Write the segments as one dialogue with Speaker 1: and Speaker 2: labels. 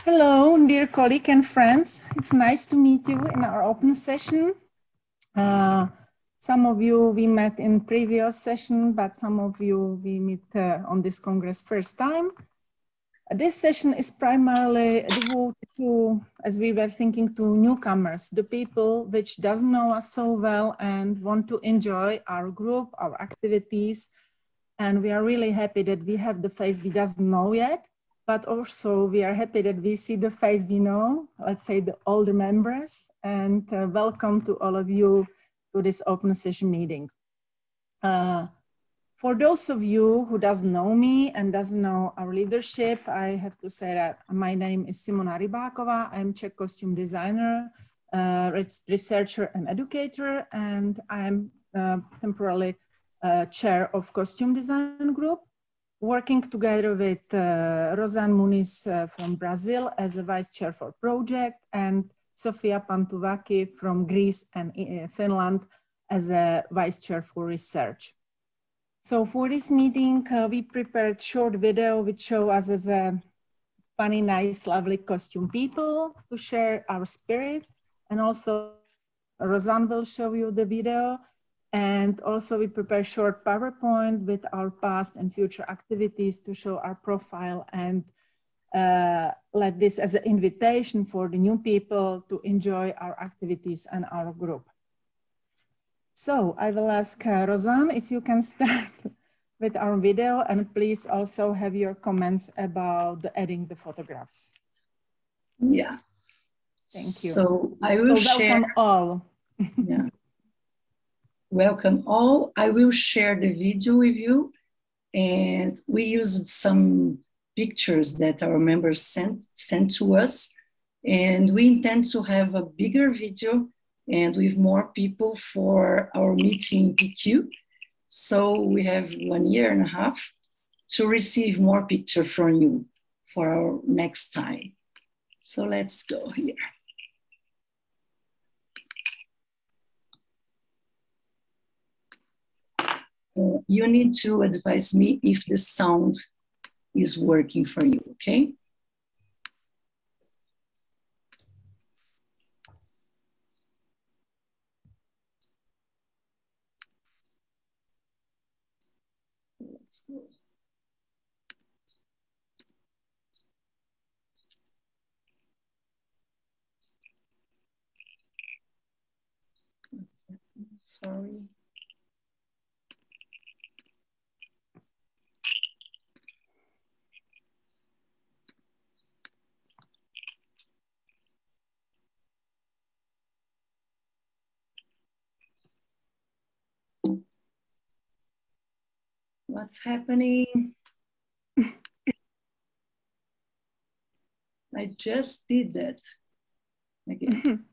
Speaker 1: Hello, dear colleague and friends. It's nice to meet you in our open session. Some of you we met in previous session, but some of you we meet on this Congress first time. This session is primarily devoted to, as we were thinking, to newcomers, the people which doesn't know us so well and want to enjoy our group, our activities. And we are really happy that we have the face we doesn't know yet. But also we are happy that we see the face we know, let's say the older members, and welcome to all of you to this open session meeting. For those of you who doesn't know me and doesn't know our leadership, I have to say that my name is Simona Rybáková. I'm Czech costume designer, researcher and educator, and I'm temporarily chair of costume design group, working together with Rosanne Muniz from Brazil as a vice chair for project, and Sofia Pantuvaki from Greece and Finland as a vice chair for research. So for this meeting, we prepared short video which show us as a funny, nice, lovely costume people to share our spirit. And also Rosanne will show you the video. And also we prepare short PowerPoint with our past and future activities to show our profile and let this as an invitation for the new people to enjoy our activities and our group. So I will ask Rosanne if you can start with our video, and please also have your comments about adding the photographs.
Speaker 2: Yeah.
Speaker 1: Thank you.
Speaker 2: So I will share.
Speaker 1: Welcome all.
Speaker 2: Yeah. Welcome all. I will share the video with you, and we used some pictures that our members sent to us, and we intend to have a bigger video and with more people for our meeting in PQ. So we have 1.5 years to receive more pictures from you for our next time. So let's go here. You need to advise me if the sound is working for you, okay? Let's go. Sorry. What's happening? I just did that again.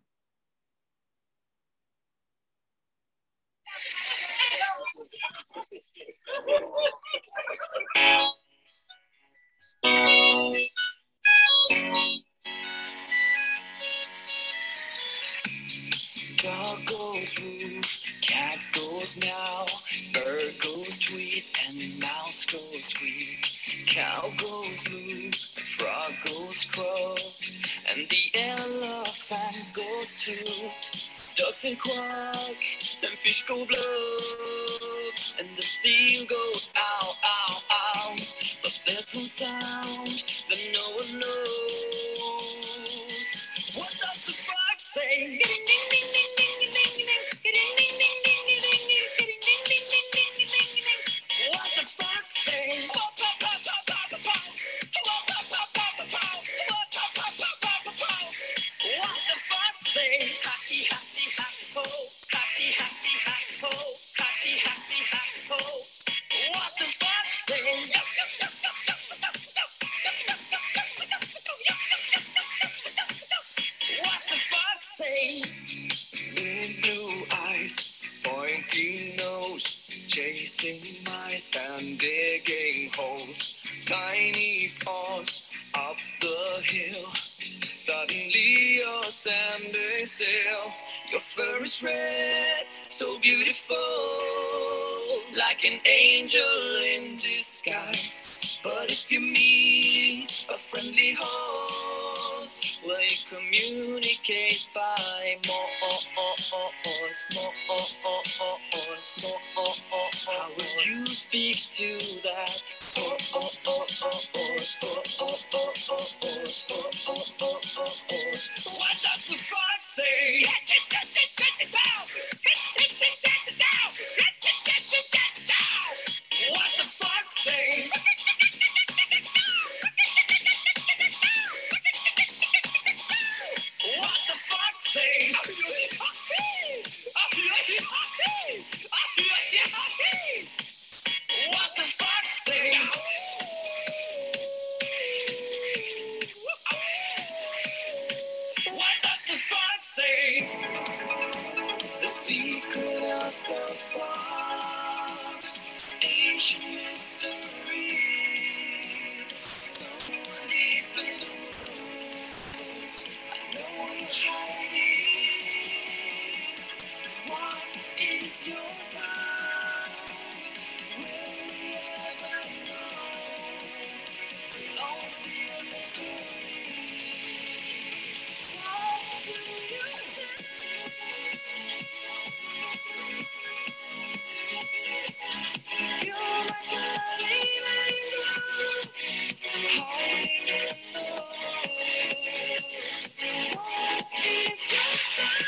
Speaker 3: Dog goes woo, cat goes meow, bird goes tweet, and mouse goes squeak. Cow goes moo, frog goes crow, and the elephant goes toot. Ducks and quack, and fish go blub, and the seal goes ow, ow, ow. But there's one sound that no one knows. What does the frog say? What the fuck say? What the fuck say? Happy, happy, happy ho, happy, happy, happy ho, happy, happy, happy ho. What the fuck say? What the fuck say? Big blue eyes, pointy nose, chasing mice and digging holes. Tiny paws up the hill. Suddenly you're standing still. Your fur is red, so beautiful, like an angel in disguise. But if you meet a friendly horse, you speak to that? Oh, oh, oh, oh, oh, oh, oh, oh, oh, oh, oh, oh, oh, oh. What does the fox say? What the fox say? What the fox say? What the fox say? What does the fox say? The secret of the fox, ancient mystery. Somewhere deep in the woods, I know you're hiding. What is your sign? Will we ever know? It'll always be a mystery. What do you think? You're like a loving angel, hiding in the woods. What is your sign?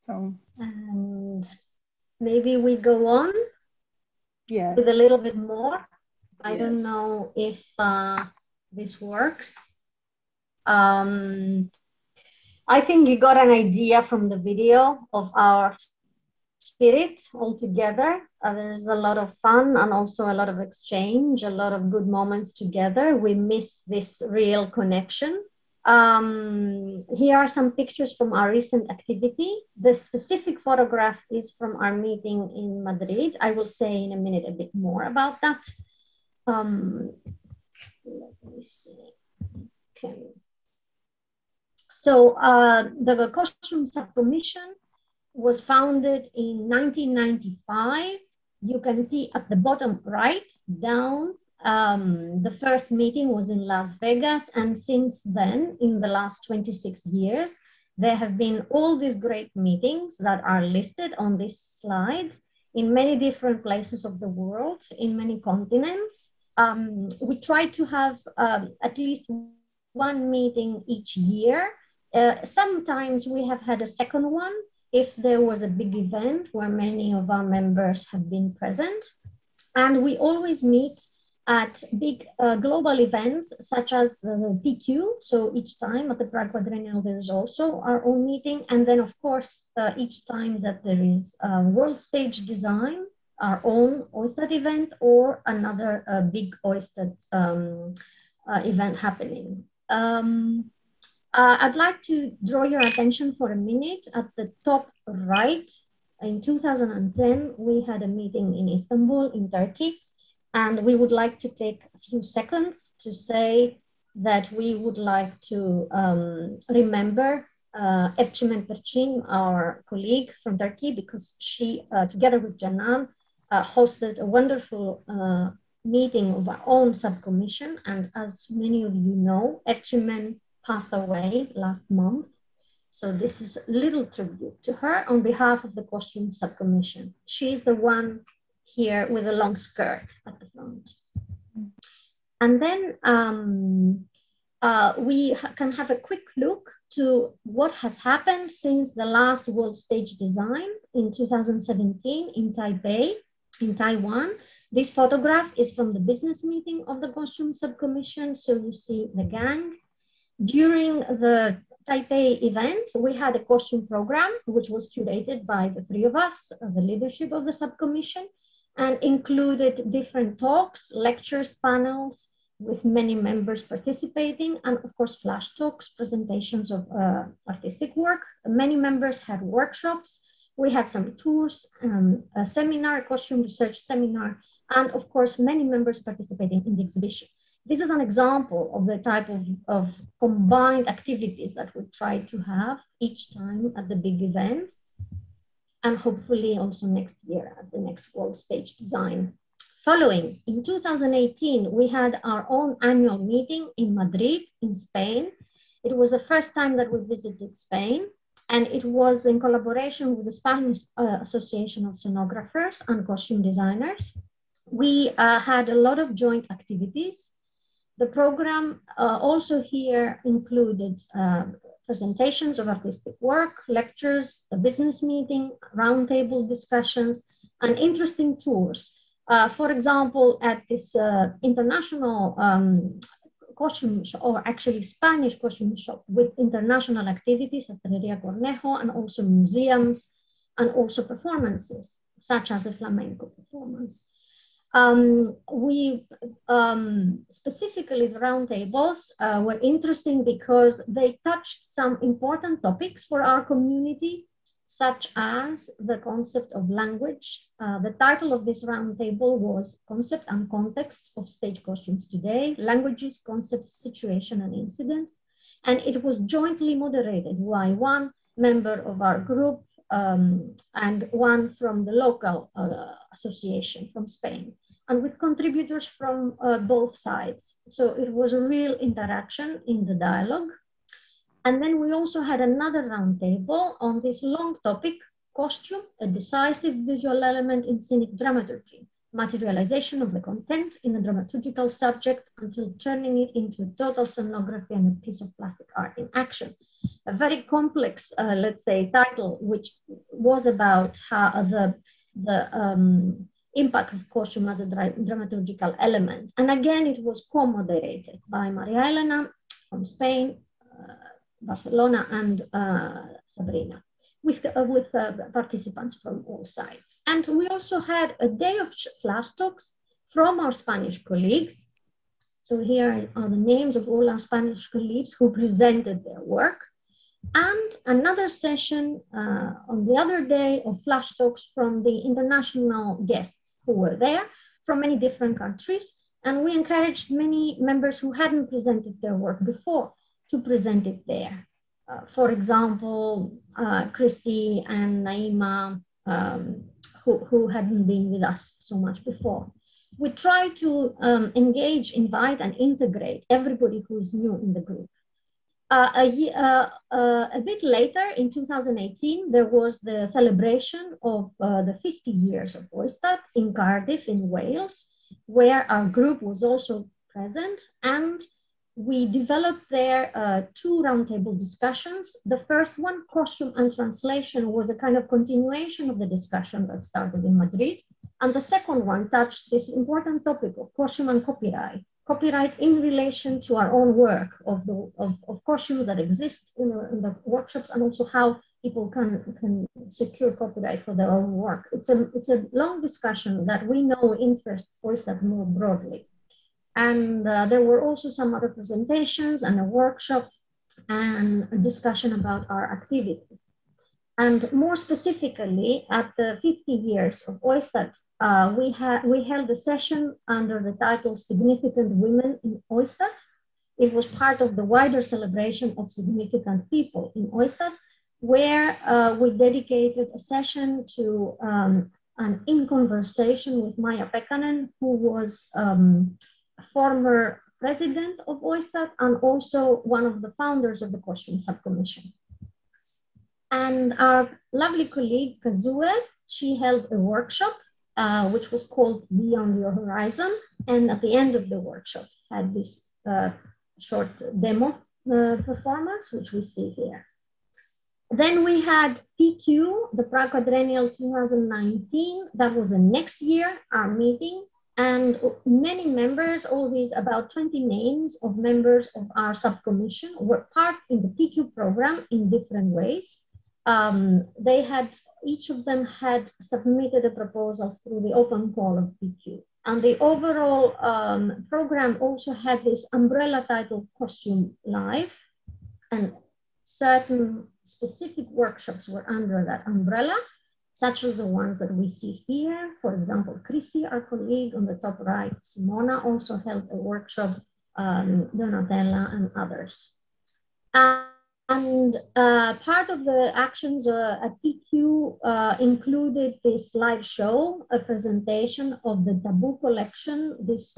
Speaker 1: So,
Speaker 4: and maybe we go on
Speaker 1: yeah.
Speaker 4: with a little bit more. I
Speaker 2: Yes.
Speaker 4: don't know if this works. I think you got an idea from the video of our spirit all together. There's a lot of fun and also a lot of exchange, a lot of good moments together. We miss this real connection. Here are some pictures from our recent activity. The specific photograph is from our meeting in Madrid. I will say in a minute a bit more about that. Let me see. Okay. So the Costume Subcommission was founded in 1995. You can see at the bottom right down, the first meeting was in Las Vegas. And since then, in the last 26 years, there have been all these great meetings that are listed on this slide in many different places of the world, in many continents. We try to have at least one meeting each year. Sometimes we have had a second one if there was a big event where many of our members have been present. And we always meet at big global events such as the PQ. So each time at the Prague Quadrennial, there is also our own meeting. And then of course, each time that there is a World Stage Design, our own OISTAD event or another big OISTAD event happening. I'd like to draw your attention for a minute at the top right. In 2010, we had a meeting in Istanbul in Turkey, and we would like to take a few seconds to say that we would like to remember Efçimen Perçin, our colleague from Turkey, because she, together with Canan, hosted a wonderful meeting of our own subcommission. And as many of you know, Efçimen passed away last month. So this is a little tribute to her on behalf of the Costume Subcommission. She's the one here with a long skirt at the front. And then we can have a quick look to what has happened since the last World Stage Design in 2017 in Taipei, in Taiwan. This photograph is from the business meeting of the Costume Subcommission. So you see the gang. During the Taipei event, we had a costume program, which was curated by the three of us, the leadership of the subcommission, and included different talks, lectures, panels, with many members participating, and of course, flash talks, presentations of artistic work. Many members had workshops. We had some tours, a seminar, a costume research seminar, and of course, many members participating in the exhibition. This is an example of the type of combined activities that we try to have each time at the big events, and hopefully also next year at the next World Stage Design. Following, in 2018, we had our own annual meeting in Madrid, in Spain. It was the first time that we visited Spain, and it was in collaboration with the Spanish Association of Scenographers and Costume Designers. We had a lot of joint activities. The program also here included presentations of artistic work, lectures, a business meeting, roundtable discussions, and interesting tours. For example, at this international costume shop, or actually Spanish costume shop with international activities, Sastrería Cornejo, and also museums, and also performances, such as the flamenco performance. Specifically the roundtables were interesting because they touched some important topics for our community, such as the concept of language. The title of this roundtable was Concept and Context of Stage Costumes Today, Languages, Concepts, Situation and Incidents. And it was jointly moderated by one member of our group and one from the local association from Spain, and with contributors from both sides. So it was a real interaction in the dialogue. And then we also had another roundtable on this long topic, costume, a decisive visual element in scenic dramaturgy, materialization of the content in a dramaturgical subject until turning it into a total scenography and a piece of plastic art in action. A very complex, let's say, title, which was about how the impact of costume as a dramaturgical element. And again, it was co-moderated by Maria Elena from Spain, Barcelona, and Sabrina, with participants from all sides. And we also had a day of flash talks from our Spanish colleagues. So here are the names of all our Spanish colleagues who presented their work. And another session on the other day of flash talks from the international guests who were there from many different countries. And we encouraged many members who hadn't presented their work before to present it there. For example, Christy and Naima, who hadn't been with us so much before. We try to engage, invite, and integrate everybody who's new in the group. A bit later, in 2018, there was the celebration of the 50 years of Oistad in Cardiff, in Wales, where our group was also present, and we developed there two roundtable discussions. The first one, costume and translation, was a kind of continuation of the discussion that started in Madrid. And the second one touched this important topic of costume and copyright. Copyright in relation to our own work of costumes that exist in the workshops, and also how people can secure copyright for their own work. It's a long discussion that we know interests Oistad more broadly. And there were also some other presentations and a workshop and a discussion about our activities. And more specifically, at the 50 years of Oistad, we held a session under the title Significant Women in Oistad. It was part of the wider celebration of significant people in Oistad, where we dedicated a session to an in conversation with Maija Pekkanen, who was former president of Oistad and also one of the founders of the Costume Subcommission. And our lovely colleague, Kazue, she held a workshop which was called Beyond Your Horizon. And at the end of the workshop, had this short demo performance, which we see here. Then we had PQ, the Prague Quadrennial 2019. That was the next year, our meeting. And many members, all these about 20 names of members of our subcommission were part in the PQ program in different ways. Each of them had submitted a proposal through the open call of PQ. And the overall program also had this umbrella title, Costume Live, and certain specific workshops were under that umbrella, such as the ones that we see here. For example, Chrissy, our colleague on the top right, Simona also held a workshop, Donatella and others. And part of the actions at PQ included this live show, a presentation of the Taboo collection, this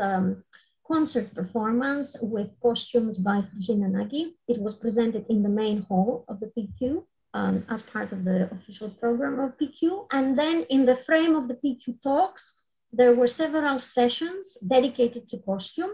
Speaker 4: concert performance with costumes by Fujina Nagi. It was presented in the main hall of the PQ as part of the official program of PQ. And then in the frame of the PQ talks, there were several sessions dedicated to costume.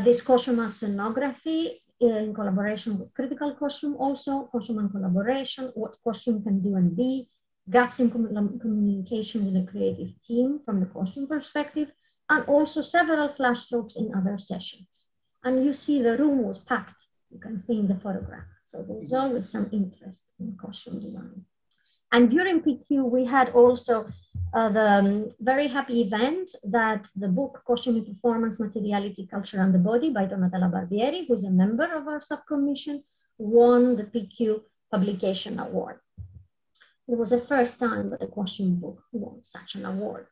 Speaker 4: This costume as scenography in collaboration with Critical Costume also, costume and collaboration, what costume can do and be, gaps in communication with the creative team from the costume perspective, and also several flash talks in other sessions. And you see the room was packed, you can see in the photograph. So there's always some interest in costume design. And during PQ, we had also the very happy event that the book Costume and Performance, Materiality, Culture and the Body by Donatella Barbieri, who's a member of our subcommission, won the PQ Publication Award. It was the first time that a costume book won such an award.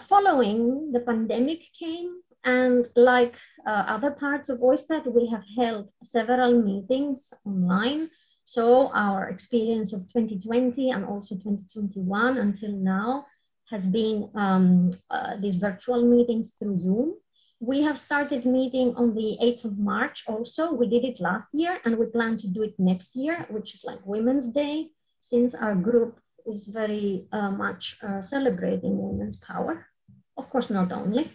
Speaker 4: Following the pandemic came, and like other parts of OISTAT, we have held several meetings online. So our experience of 2020 and also 2021 until now has been these virtual meetings through Zoom. We have started meeting on the 8th of March also. We did it last year and we plan to do it next year, which is like Women's Day, since our group is very much celebrating women's power. Of course, not only.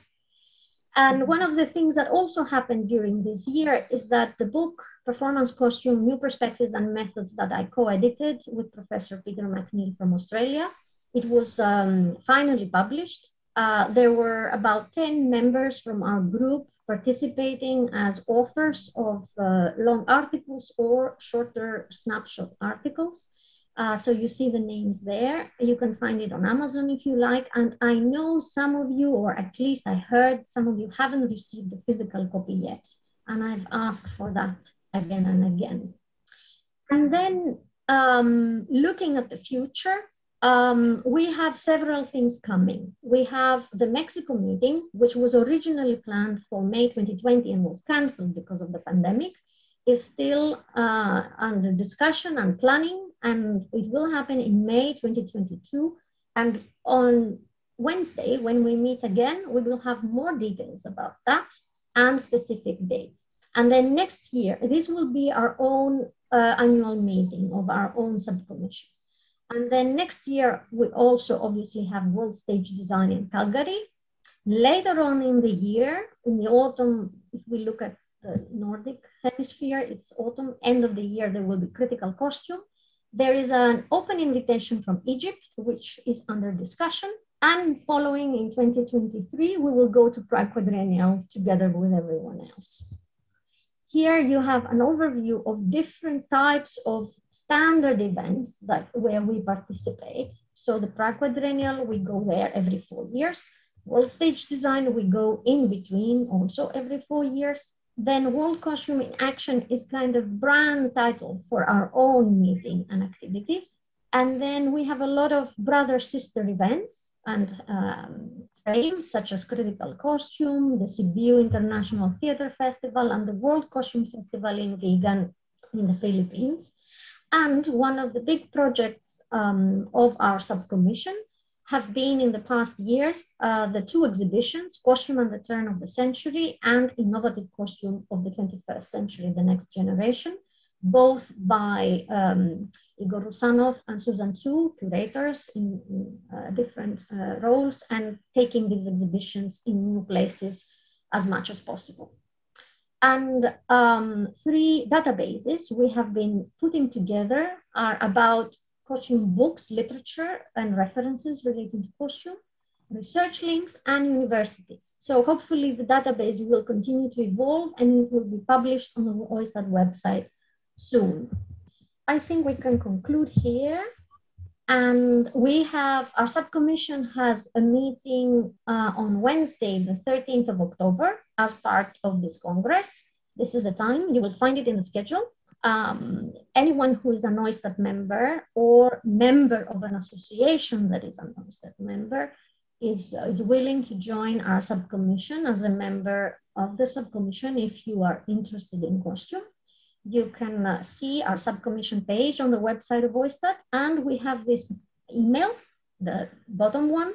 Speaker 4: And one of the things that also happened during this year is that the book Performance Costume, New Perspectives and Methods that I co-edited with Professor Peter McNeill from Australia, it was finally published. There were about 10 members from our group participating as authors of long articles or shorter snapshot articles. So you see the names there. You can find it on Amazon if you like. And I know some of you, or at least I heard some of you haven't received the physical copy yet. And I've asked for that again and again. And then looking at the future, we have several things coming. We have the Mexico meeting, which was originally planned for May 2020 and was canceled because of the pandemic, is still under discussion and planning, and it will happen in May 2022. And on Wednesday, when we meet again, we will have more details about that and specific dates. And then next year, this will be our own annual meeting of our own subcommission. And then next year, we also obviously have World Stage Design in Calgary. Later on in the year, in the autumn, if we look at the Nordic hemisphere, it's autumn, end of the year, there will be Critical Costume. There is an open invitation from Egypt, which is under discussion. And following in 2023, we will go to Prague Quadrennial together with everyone else. Here you have an overview of different types of standard events where we participate. So the Prague Quadrennial, we go there every 4 years. World Stage Design, we go in between also every 4 years. Then World Costume in Action is kind of brand title for our own meeting and activities. And then we have a lot of brother-sister events and frames such as Critical Costume, the Sibiu International Theatre Festival, and the World Costume Festival in Vigan in the Philippines. And one of the big projects of our subcommission have been in the past years, the two exhibitions, Costume and the Turn of the Century and Innovative Costume of the 21st Century, the Next Generation, both by Igor Rusanov and Susan Tzu, curators in different roles, and taking these exhibitions in new places as much as possible. And 3 databases we have been putting together are about costume books, literature, and references relating to costume, research links, and universities. So hopefully the database will continue to evolve and it will be published on the OISTAT website soon. I think we can conclude here. And we have, our subcommission has a meeting on Wednesday, the 13th of October, as part of this Congress. This is the time, you will find it in the schedule. Anyone who is an OISTAT member or member of an association that is an OISTAT member is willing to join our subcommission as a member of the subcommission if you are interested in costume. You can see our subcommission page on the website of OISTAT, and we have this email, the bottom one,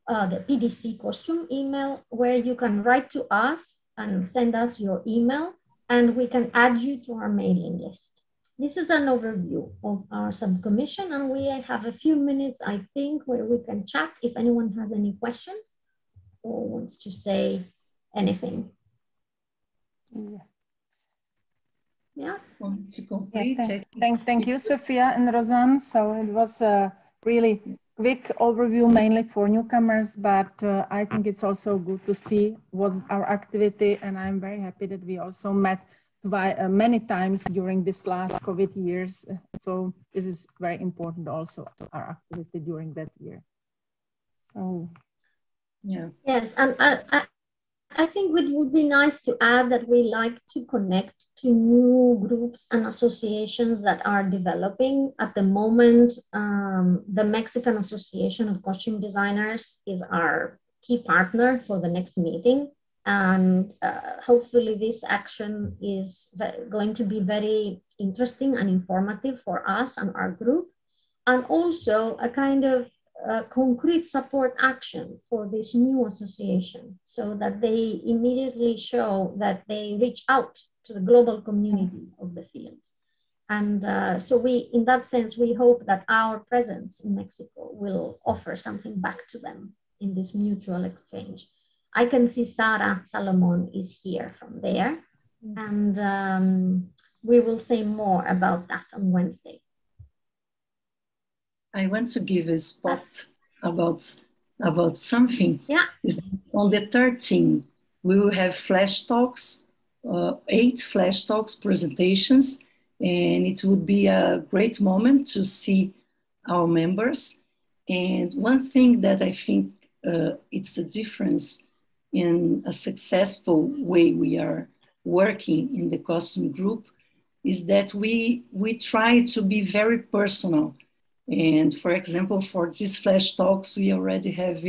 Speaker 4: the PDC costume email, where you can write to us and send us your email, and we can add you to our mailing list. This is an overview of our subcommission, and we have a few minutes, I think, where we can chat if anyone has any question or wants to say anything. Yeah.
Speaker 1: Thank you, Sophia and Rosanne. So it was a really quick overview, mainly for newcomers, but I think it's also good to see what's our activity, and I'm very happy that we also met many times during this last COVID years. So this is very important also, our activity during that year. So,
Speaker 4: yeah. Yes, and I think it would be nice to add that we like to connect to new groups and associations that are developing. At the moment, the Mexican Association of Costume Designers is our key partner for the next meeting. And hopefully this action is going to be very interesting and informative for us and our group. And also a kind of concrete support action for this new association, so that they immediately show that they reach out to the global community of the field. And so in that sense, we hope that our presence in Mexico will offer something back to them in this mutual exchange. I can see Sarah Salomon is here from there, and we will say more about that on Wednesday.
Speaker 2: I want to give a spot about something.
Speaker 4: Yeah.
Speaker 2: On the 13th, we will have flash talks, 8 flash talks presentations, and it would be a great moment to see our members. And one thing that I think it's a difference in a successful way we are working in the costume group is that we try to be very personal. And for example, for these flash talks, we already have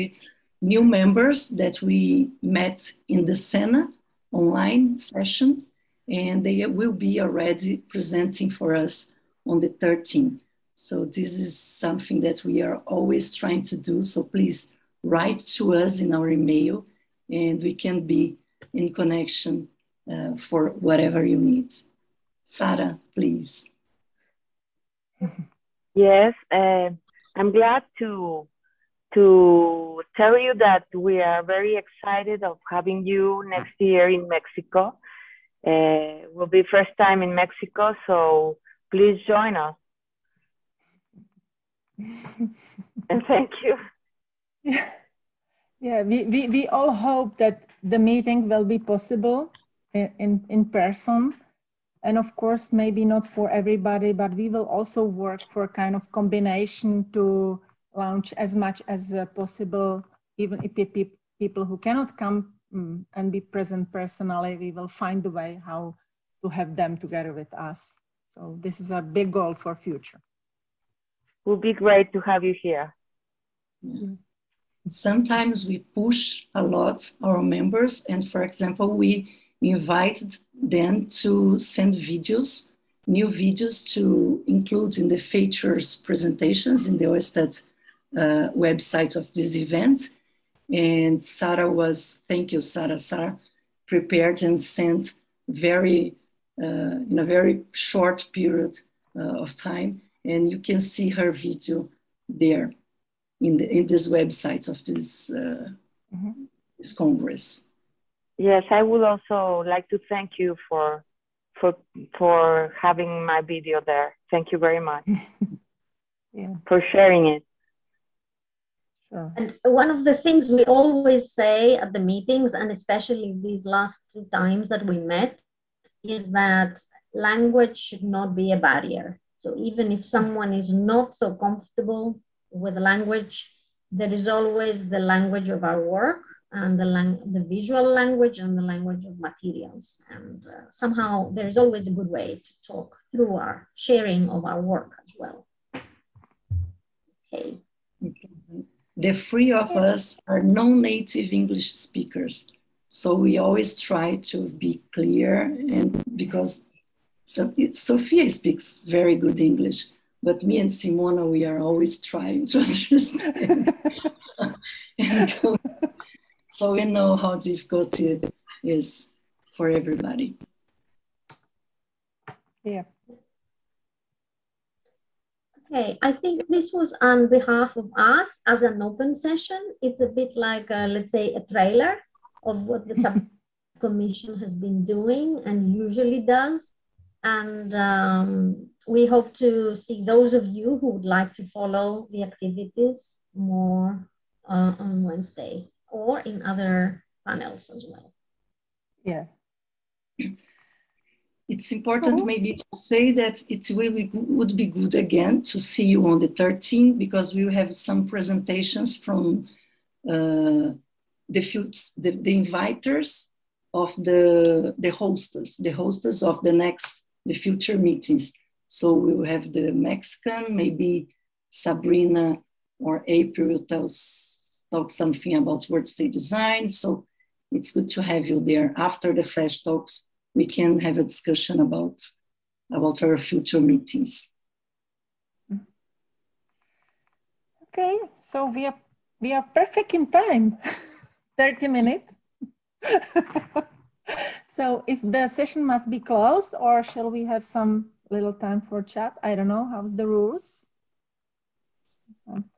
Speaker 2: new members that we met in the SENA online session, and they will be already presenting for us on the 13th. So this is something that we are always trying to do. So please write to us in our email, and we can be in connection for whatever you need. Sarah, please.
Speaker 5: Yes, I'm glad to tell you that we are very excited of having you next year in Mexico. Will be first time in Mexico, so please join us. And thank you.
Speaker 1: Yeah, we all hope that the meeting will be possible in person. And of course, maybe not for everybody, but we will also work for a kind of combination to launch as much as possible, even if people who cannot come and be present personally, we will find a way how to have them together with us. So this is a big goal for future.
Speaker 5: It will be great to have you here.
Speaker 2: Yeah. Sometimes we push a lot our members, and for example, we invited them to send videos, new videos to include in the features presentations in the OISTAT website of this event. And Sarah thank you, Sarah. Sarah prepared and sent very in a very short period of time. And you can see her video there in this website of this, this Congress.
Speaker 5: Yes, I would also like to thank you for having my video there. Thank you very much for sharing it.
Speaker 1: Sure.
Speaker 4: And one of the things we always say at the meetings, and especially these last 2 times that we met, is that language should not be a barrier. So even if someone is not so comfortable with the language, there is always the language of our work, and the visual language, and the language of materials. And somehow there is always a good way to talk through our sharing of our work as well. Okay.
Speaker 2: The 3 of us are non-native English speakers. So we always try to be clear, and because Sophia speaks very good English, but me and Simona, we are always trying to understand. So we know how difficult it is for everybody.
Speaker 1: Yeah.
Speaker 4: Okay, I think this was on behalf of us as an open session. It's a bit like, let's say, a trailer of what the subcommission has been doing and usually does. And we hope to see those of you who would like to follow the activities more on Wednesday or in other panels as well.
Speaker 1: Yeah.
Speaker 2: It's important maybe to say that it would be good again to see you on the 13th, because we will have some presentations from the inviters of the hostess of the future meetings. So we will have the Mexican, maybe Sabrina or April will talk something about workspace design. So it's good to have you there. After the flash talks, we can have a discussion about our future meetings.
Speaker 1: Okay, so we are perfect in time, 30 minutes. So if the session must be closed, or shall we have some little time for chat? I don't know, how's the rules?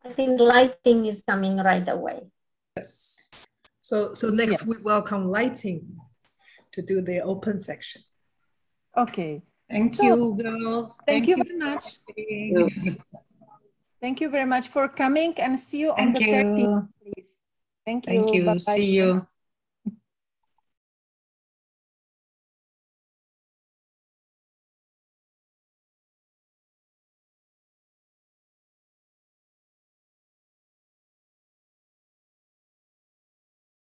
Speaker 4: I think lighting is coming right away.
Speaker 6: Yes. So next we welcome lighting to do the open section.
Speaker 1: Okay.
Speaker 6: Thank you, girls.
Speaker 1: Thank you very much. Thank you very much for coming, and see you on the 13th, please. Thank you.
Speaker 7: Thank you.
Speaker 1: Bye-bye.
Speaker 7: See you.